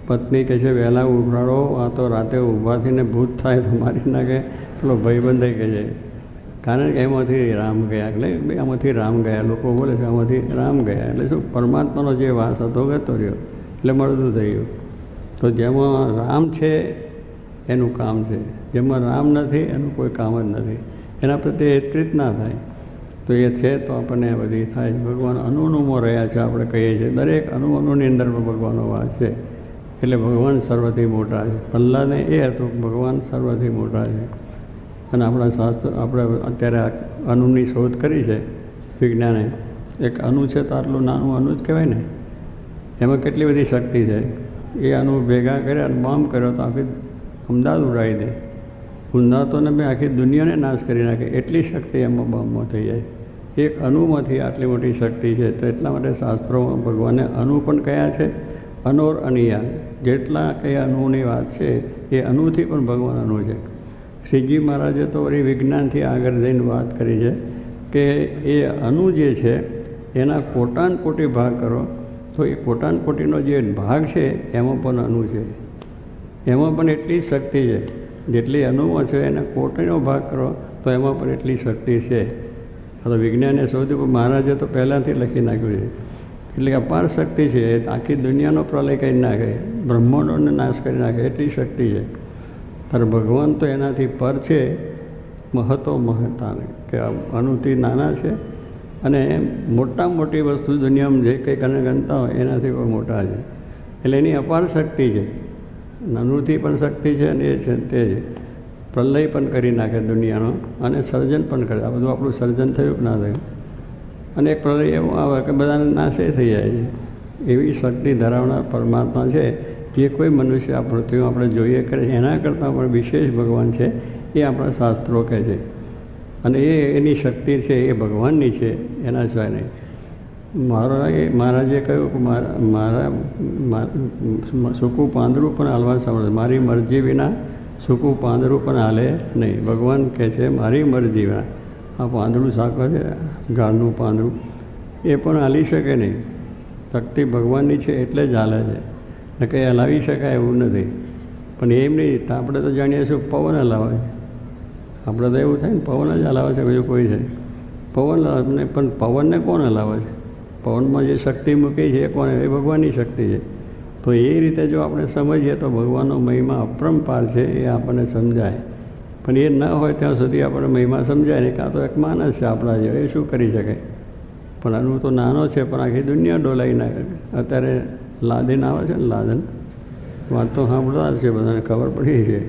પત્ની કહે છે વહેલા ઉભરાડો, આ તો રાતે ઊભા થઈને ભૂત થાય તો મારી નાખે. પેલો ભાઈબંધ કહે છે કારણ કે એમાંથી રામ ગયા, એટલે આમાંથી રામ ગયા. લોકો બોલે છે આમાંથી રામ ગયા, એટલે શું? પરમાત્માનો જે વાસ હતો ગતો રહ્યો, એટલે મળતું થઈ ગયું. તો જેમાં રામ છે એનું કામ છે, જેમાં રામ નથી એનું કોઈ કામ જ નથી. એના પ્રત્યે એકત્રિત ના થાય. તો એ છે તો આપણને બધી થાય. ભગવાન અણુમાં રહ્યા છે આપણે કહીએ છીએ. દરેક અણુની અંદર ભગવાનનો વાસ છે. એટલે ભગવાન સર્વથી મોટા છે. પ્રહલાદને એ હતું કે ભગવાન સર્વથી મોટા છે. અને આપણા શાસ્ત્ર આપણે અત્યારે અણુની શોધ કરી છે વિજ્ઞાને. એક અણુ છે તો આટલું નાનું અણુ જ કહેવાય ને, એમાં કેટલી બધી શક્તિ છે. એ અણુ ભેગા કર્યા અને બોમ્બ કર્યો તો આખી અમદાવાદ ઉડાવી દે. ઉંધાતોને મેં આખી દુનિયાને નાશ કરી નાખે, એટલી શક્તિ એમાં બોમ્બમાં થઈ જાય. એક અણુમાંથી આટલી મોટી શક્તિ છે. તો એટલા માટે શાસ્ત્રોમાં ભગવાને અણુ પણ કયા છે, અનોર અનિયાન. જેટલા કયા અણુની વાત છે એ અણુથી પણ ભગવાન અણુ છે. શ્રીજી મહારાજે તો વળી વિજ્ઞાનથી આગળ જઈને વાત કરી છે કે એ અણુ જે છે એના કોટાન કોટી ભાગ કરો તો એ કોટાન કોટીનો જે ભાગ છે એમાં પણ અણુ છે, એમાં પણ એટલી જ શક્તિ છે. જેટલી અણુમાં છે એના કોટીનો ભાગ કરો તો એમાં પણ એટલી શક્તિ છે. આ તો વિજ્ઞાને શોધ્યું, પણ મહારાજે તો પહેલાંથી લખી નાખ્યું છે. એટલે અપાર શક્તિ છે, આખી દુનિયાનો પ્રલય કરી નાખે, બ્રહ્માંડોને નાશ કરી નાખે એટલી શક્તિ છે. ત્યારે ભગવાન તો એનાથી પર છે, મહતો મહતાને કે અણુથી નાના છે અને મોટા મોટી વસ્તુ દુનિયામાં જે કંઈ કને ગણતા હોય એનાથી પણ મોટા છે. એટલે એની અપાર શક્તિ છે, અણુથી પણ શક્તિ છે અને એ છે તે છે. પ્રલય પણ કરી નાખે દુનિયાનો અને સર્જન પણ કરે. આ બધું આપણું સર્જન થયું કે ના થયું, અને એક પ્રલય એવું આવે કે બધાને નાશે થઈ જાય છે. એવી શક્તિ ધરાવનાર પરમાત્મા છે. જે કોઈ મનુષ્ય આ પૃથ્વીમાં આપણે જોઈએ કરે છે એના કરતાં પણ વિશેષ ભગવાન છે, એ આપણા શાસ્ત્રો કહે છે. અને એની શક્તિ છે એ ભગવાનની છે, એના સિવાય નહીં. મહારાજે કહ્યું કે મારા સૂકું પાંદડું પણ હાલવા સમર્થ, મારી મરજી વિના સૂકું પાંદડું પણ હાલે નહીં. ભગવાન કહે છે મારી મરજી વિના આ પાંદડું સાકર છે, ઝાડનું પાંદડું, એ પણ હાલી શકે નહીં. શક્તિ ભગવાનની છે એટલે જ હાલે છે, ને કંઈ હલાવી શકાય એવું નથી. પણ એમ નહીં, આપણે તો જાણીએ છીએ પવન હલાવે છે. આપણે તો એવું થાય ને પવન જ હલાવે છે, બીજું કોઈ છે પવન હલાવે. પણ પવનને કોણ હલાવે છે? પવનમાં જે શક્તિ મૂકી છે એ કોને? એ ભગવાનની શક્તિ છે. તો એ રીતે જો આપણે સમજીએ તો ભગવાનનો મહિમા અપરંપાર છે, એ આપણને સમજાય. પણ એ ન હોય ત્યાં સુધી આપણને મહિમા સમજાય નહીં. કાં તો એક માણસ છે આપણા જેવો, એ શું કરી શકે? પણ આનું તો નાનો છે, પણ આખી દુનિયા ડોલાઈ નાખે. અત્યારે લાદેન આવે છે ને, લાદન વાત તો સાંભળતા જ છે, બધાને ખબર પડી છે.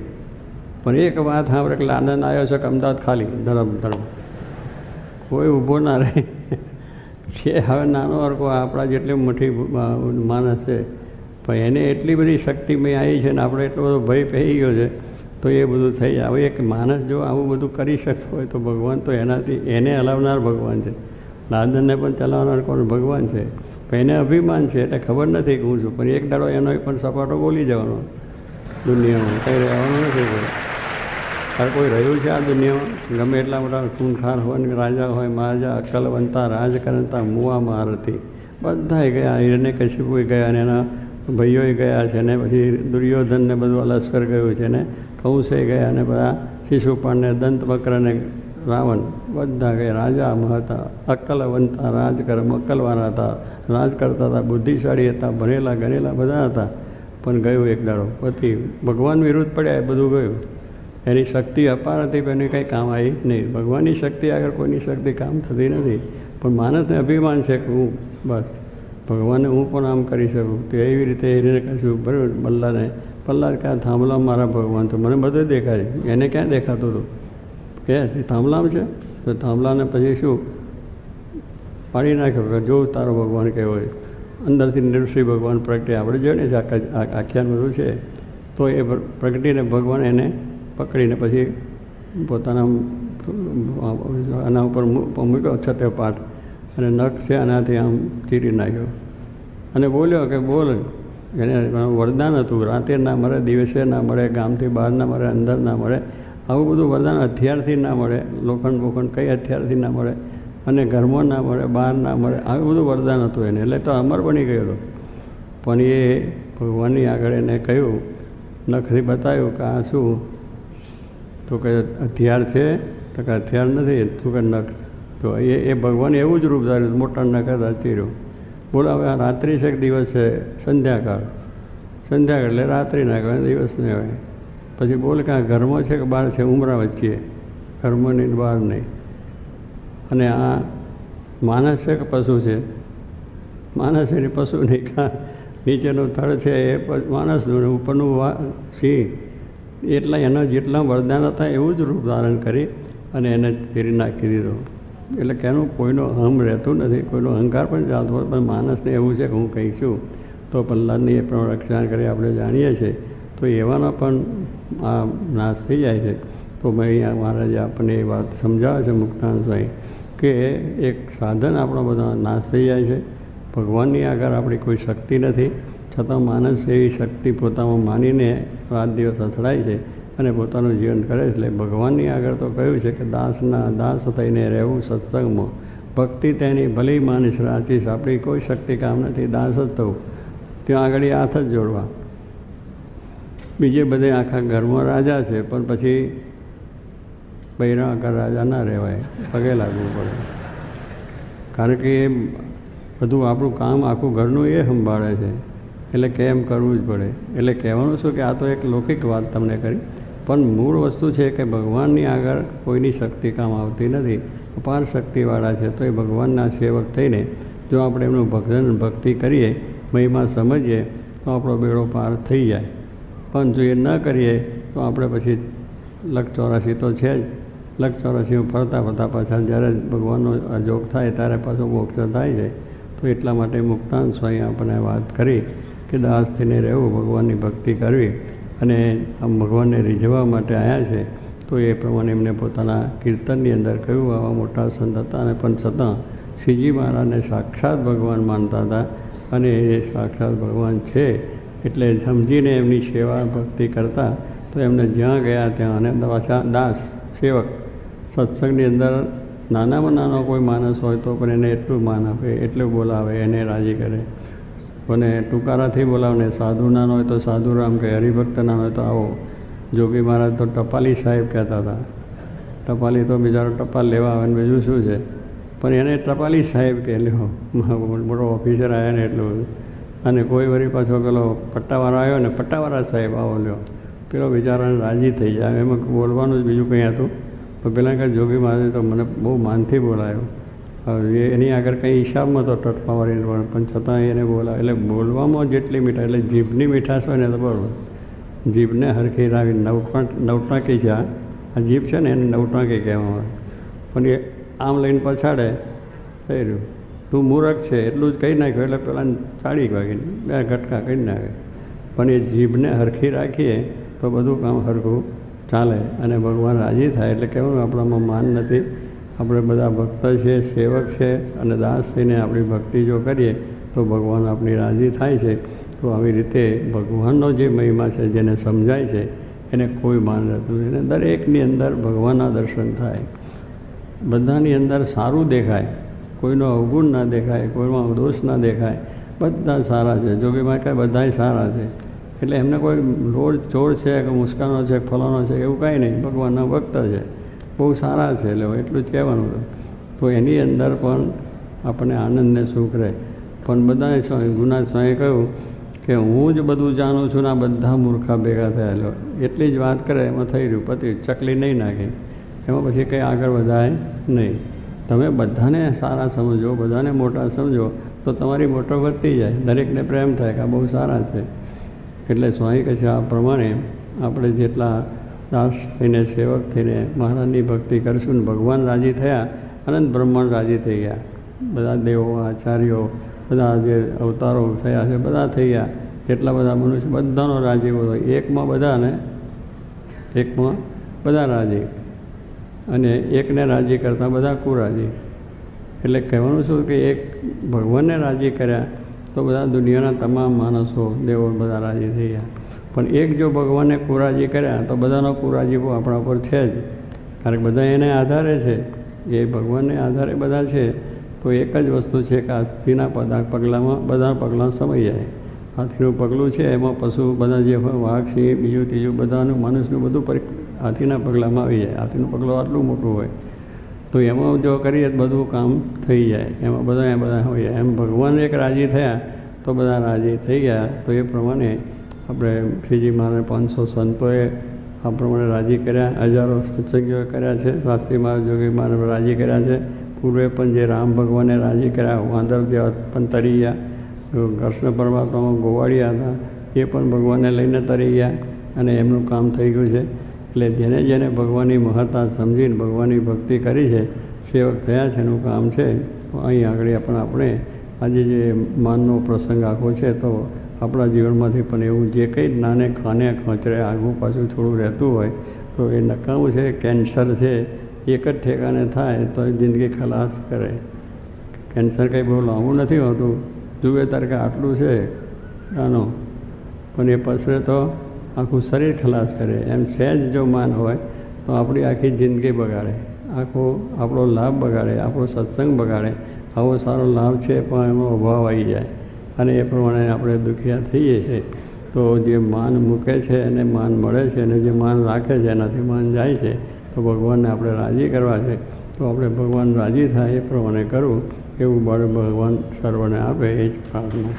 પણ એક વાત સાંભળે કે લાદન આવ્યો છે કે અમદાવાદ ખાલી ધરમ ધરમ, કોઈ ઊભો ના રહે છે. હવે નાનો અરકો આપણા જેટલી મોટી માણસ છે, પણ એને એટલી બધી શક્તિમય આવી છે ને આપણે એટલો બધો ભય પહેરી ગયો છે, તો એ બધું થઈ જાય. હવે એક માણસ જો આવું બધું કરી શકતો હોય તો ભગવાન તો એનાથી એને હલાવનાર ભગવાન છે. લાદનને પણ ચલાવનાર કોણ? ભગવાન છે. પણ એને અભિમાન છે એટલે ખબર નથી કે હું છું, પણ એક દાડો એનો પણ સપાટો બોલી જવાનો. દુનિયામાં કંઈ રહેવાનું નથી. ત્યારે કોઈ રહ્યું છે આ દુનિયામાં? ગમે એટલા મોટા ખૂનખાર હોય ને રાજા હોય, મહારાજા, અક્કલવંતા, રાજકરંતા, મુવા મહારથી બધાય ગયા. હિરણ્યકશિપુ ગયા અને એના ભાઈઓએ ગયા છે, ને પછી દુર્યોધનને બધું લશ્કર ગયું છે, ને કંસે ગયા, અને બધા શિશુપાળને, દંતવક્રને, રાવણ બધા ગયા. રાજા હતા, અક્કલવંતા, અક્કલવાળા હતા, રાજ કરતા હતા, બુદ્ધિશાળી હતા, ભણેલા ગણેલા બધા હતા. પણ ગયું એક દાડો પતિ ભગવાન વિરુદ્ધ પડ્યા, એ બધું ગયું. એની શક્તિ અપાર હતી પણ એની કંઈ કામ આવી નહીં. ભગવાનની શક્તિ આગળ કોઈની શક્તિ કામ થતી નથી. પણ માણસને અભિમાન છે કે હું બસ ભગવાનને હું પણ આમ કરી શકું. તો એવી રીતે એને કશું બરાબર. પલ્લાદ ક્યાં થાંભલા મારા ભગવાન, તો મને બધું દેખાય. એને ક્યાં દેખાતું હતું કે થાંભલામાં છે? તો થાંભલાને પછી શું પાડી નાખ્યો, જો તારો ભગવાન કેવો હોય. અંદરથી નૃસિંહ ભગવાન પ્રગટે, આપણે જોઈએ ને આખ્યાન બધું છે, તો એ પ્રગટીને ભગવાન એને પકડીને પછી પોતાના આના ઉપર મૂક્યો છતે પાઠ, અને નખ છે આનાથી આમ ચીરી નાખ્યો અને બોલ્યો કે બોલ. એને વરદાન હતું, રાતે ના મળે, દિવસે ના મળે, ગામથી બહાર ના મળે, અંદર ના મળે. આવું બધું વરદાન હથિયારથી ના મળે, લોખંડ બોખંડ કંઈ હથિયારથી ના મળે, અને ઘરમાં ના મળે, બહાર ના મળે. આવું બધું વરદાન હતું એને. એટલે તો અમર બની ગયો હતો. પણ એ ભગવાનની આગળ એને કહ્યું, નખથી બતાવ્યું કે આ શું? તો કે હથિયાર છે? તો કે હથિયાર નથી. તું કે નખ. તો એ ભગવાન એવું જ રૂપ ધાર્યું, મોટા નખ હતા, ચીર્યો. બોલો હવે આ રાત્રિ છે કે દિવસ છે? સંધ્યાકાળ. સંધ્યાકાળ એટલે રાત્રિ ના કહેવાય, દિવસ નહીં હોય. પછી બોલ કે આ ઘરમાં છે કે બહાર છે? ઉમરા વચ્ચે, ઘરમાં નહીં બહાર નહીં. અને આ માણસ છે કે પશુ છે? માણસ એની પશુ નહીં. નીચેનું થડ છે એ માણસનું, ઉપરનું સિંહ. એટલા એના જેટલા વરદાન હતા એવું જ રૂપ ધારણ કરી અને એને ફેરી નાખી દીધો. એટલે કે એનું કોઈનો અહમ રહેતું નથી, કોઈનો અહંકાર પણ ચાલતો હોય. પણ માણસને એવું છે કે હું કંઈ છું, તો પ્રહલાદની એ પણ રક્ષણ કરી આપણે જાણીએ છીએ. તો એવાનો પણ આ નાશ થઈ જાય છે. તો મેં અહીંયા મહારાજે આપણને એ વાત સમજાવે છે મુક્તાનંદ સ્વામી કે એક સાધન આપણો બધા નાશ થઈ જાય છે. ભગવાનની આગળ આપણી કોઈ શક્તિ નથી, છતાં માણસ એવી શક્તિ પોતામાં માનીને રાત દિવસ અથડાય છે. અને પોતાનું જીવન કરે છે. એટલે ભગવાનની આગળ તો કહ્યું છે કે દાસના દાસ થઈને રહેવું સત્સંગમાં, ભક્તિ તેની ભલી માનસ રાચીશ. આપણી કોઈ શક્તિ કામ નથી, દાસ જ થવું. ત્યાં આગળ હાથ જ જોડવા. બીજે બધે આખા ઘરમાં રાજા છે, પણ પછી બૈરા આગળ રાજા ના રહેવાય, પગે લાગવું પડે. કારણ કે એ બધું આપણું કામ આખું ઘરનું એ સંભાળે છે, એટલે કેમ કરવું જ પડે. એટલે કહેવાનું શું કે આ તો એક લૌકિક વાત તમને કરી, પણ મૂળ વસ્તુ છે કે ભગવાનની આગળ કોઈની શક્તિ કામ આવતી નથી. અપાર શક્તિવાળા છે, તો એ ભગવાનના સેવક થઈને જો આપણે એમનું ભજન ભક્તિ કરીએ, મહિમા સમજીએ, તો આપણો બેડો પાર થઈ જાય. પણ જો એ ન કરીએ તો આપણે પછી લખ 84 તો છે જ. લખ 84 ફરતા ફરતા પાછા જ્યારે ભગવાનનો જોગ થાય ત્યારે પાછો મોક્ષ થાય છે. તો એટલા માટે મુક્તાનંદ સ્વામી આપણને વાત કરી કે દાસ થઈને રહેવું, ભગવાનની ભક્તિ કરવી, અને આમ ભગવાનને રીઝવવા માટે આવ્યા છે. તો એ પ્રમાણે એમને પોતાના કીર્તનની અંદર કહ્યું. આવા મોટા સંત હતા અને પણ છતાં શ્રીજી મહારાજને સાક્ષાત ભગવાન માનતા હતા, અને એ સાક્ષાત ભગવાન છે એટલે સમજીને એમની સેવા ભક્તિ કરતા. તો એમને જ્યાં ગયા ત્યાં, અને પાછા દાસ સેવક. સત્સંગની અંદર નાનામાં નાનો કોઈ માણસ હોય તો પણ એને એટલું માન આપે, એટલું બોલાવે, એને રાજી કરે. અને ટૂંકારાથી બોલાવે. સાધુ નાનો હોય તો સાધુરામ કહે, હરિભક્ત નાનો હોય તો આવો. જોગી મહારાજ તો ટપાલી સાહેબ કહેતા હતા. ટપાલી તો બિચારો ટપાલ લેવા આવે ને બીજું શું છે, પણ એને ટપાલી સાહેબ કહે, લ્યો મોટો ઓફિસર આવ્યા ને એટલું. અને કોઈ વળી પાછો પેલો પટ્ટાવાળો આવ્યો ને, પટ્ટાવાળા સાહેબ આવો લ્યો, પેલો બિચારાને રાજી થઈ જાય. એમાં બોલવાનું જ બીજું કંઈ હતું. પણ પહેલાં કંઈ જોગી મહારાજ તો મને બહુ માનથી બોલાયો. એની આગળ કંઈ હિસાબમાં તો ટટપાવાળી પણ છતાં એને બોલાવે. એટલે બોલવામાં જેટલી મીઠાશ, એટલે જીભની મીઠાશ હોય ને તો બરાબર. જીભને હરખી રાખી નવટાંકી છે. આ જીભ છે ને એને નવટાંકી કહેવામાં આવે. પણ એ આમ લઈને પછાડે, થઈ રહ્યું તું મૂરખ છે એટલું જ કહી નાખ્યું, એટલે પેલા ચાળી વાગીને 2 ઘટકા કરી નાખે. પણ એ જીભને હરખી રાખીએ તો બધું કામ હરખું ચાલે અને ભગવાન રાજી થાય. એટલે કહેવાનું આપણામાં માન નથી, આપણે બધા ભક્ત છે, સેવક છે, અને દાસ થઈને આપણી ભક્તિ જો કરીએ તો ભગવાન આપણી રાજી થાય છે. તો આવી રીતે ભગવાનનો જે મહિમા છે, જેને સમજાય છે, એને કોઈ માન રહેતું નથી. એને દરેકની અંદર ભગવાનના દર્શન થાય, બધાની અંદર સારું દેખાય, કોઈનો અવગુણ ના દેખાય, કોઈમાં દોષ ના દેખાય, બધા સારા છે. જોગીમાં કાંઈ બધાય સારા છે. એટલે એમને કોઈ લોડ ચોર છે કે મુસ્કાનો છે, ફલાનો છે, એવું કાંઈ નહીં. ભગવાનના ભક્ત છે, બહુ સારા છે. એટલે એટલું જ કહેવાનું હતું. તો એની અંદર પણ આપણને આનંદને સુખ રહે. પણ બધાએ ગુના સ્વામી કહ્યું કે હું જ બધું જાણું છું ને આ બધા મૂર્ખા ભેગા થયા. એટલી જ વાત કરે એમાં થઈ રહ્યું, પતિ ચકલી નહીં નાખી, એમાં પછી કંઈ આગળ વધાય નહીં. તમે બધાને સારા સમજો, બધાને મોટા સમજો, તો તમારી મોટો વધતી જાય, દરેકને પ્રેમ થાય કે આ બહુ સારા છે. એટલે સ્વામી કહે છે આ પ્રમાણે આપણે જેટલા દાસ થઈને, સેવક થઈને મહારાજની ભક્તિ કરશું ને ભગવાન રાજી થયા, અનંત બ્રહ્માંડ રાજી થઈ ગયા. બધા દેવો, આચાર્યો, બધા જે અવતારો થયા છે બધા થઈ ગયા. જેટલા બધા મનુષ્ય બધાનો રાજી હોય, એકમાં બધાને, એકમાં બધા રાજી, અને એકને રાજી કરતાં બધા કુરાજી. એટલે કહેવાનું શું કે એક ભગવાનને રાજી કર્યા તો બધા દુનિયાના તમામ માણસો, દેવો બધા રાજી થઈ ગયા. પણ એક જો ભગવાનને કુરાજી કર્યા તો બધાનો કુરાજીવો આપણા પર છે જ. કારણ કે બધા એને આધારે છે, એ ભગવાનને આધારે બધા છે. તો એક જ વસ્તુ છે કે હાથીના પગલામાં બધા પગલાં સમાઈ જાય. હાથીનું પગલું છે એમાં પશુ બધા જે હોય, વાઘ, સિંહ, બીજું ત્રીજું બધાનું, મનુષ્યનું બધું હાથીના પગલામાં આવી જાય. હાથીનું પગલું આટલું મોટું હોય તો એમાં જો કરીએ તો બધું કામ થઈ જાય. એમાં બધા હોય. એમ ભગવાન એક રાજી થયા તો બધા રાજી થઈ ગયા. તો એ પ્રમાણે આપણે શ્રીજી મહારાજ 500 સંતોએ આ પ્રમાણે રાજી કર્યા, હજારો સત્સંગીઓએ કર્યા છે, શાસ્ત્રી મહારાજ, જોગી મહારાજ રાજી કર્યા છે. પૂર્વે પણ જે રામ ભગવાને રાજી કર્યા, વાંદર જેવા પણ તરી ગયા, કૃષ્ણ પરમાત્મામાં ગોવાળિયા હતા એ પણ ભગવાનને લઈને તરી ગયા, અને એમનું કામ થઈ ગયું છે. એટલે જેને જેને ભગવાનની મહત્તા સમજીને ભગવાનની ભક્તિ કરી છે, સેવક થયા છે, એનું કામ છે. તો અહીં આગળ પણ આપણે આજે જે માનનો પ્રસંગ આખો છે, તો આપણા જીવનમાંથી પણ એવું જે કંઈ નાને ખાને ખોચરે આગું પાછું થોડું રહેતું હોય તો એ નકામું છે. કેન્સર છે, એક જ ઠેકાને થાય તો જિંદગી ખલાસ કરે. કેન્સર કંઈ બહુ લાંબુ નથી હોતું, જુએ તારે કે આટલું છે નાનો, પણ એ પસરે તો આખું શરીર ખલાસ કરે. એમ સહેજ જો માન હોય તો આપણી આખી જિંદગી બગાડે, આખો આપણો લાભ બગાડે, આપણો સત્સંગ બગાડે. આવો સારો લાભ છે પણ એમાં અભાવ આવી જાય અને એ પ્રમાણે આપણે દુખિયા થઈએ છીએ. તો જે માન મૂકે છે એને માન મળે છે, અને જે માન રાખે છે એનાથી માન જાય છે. તો ભગવાનને આપણે રાજી કરવા છે, તો આપણે ભગવાન રાજી થાય એ પ્રમાણે કરવું, એવું બળ ભગવાન સર્વને આપે એ જ પ્રાર્થના.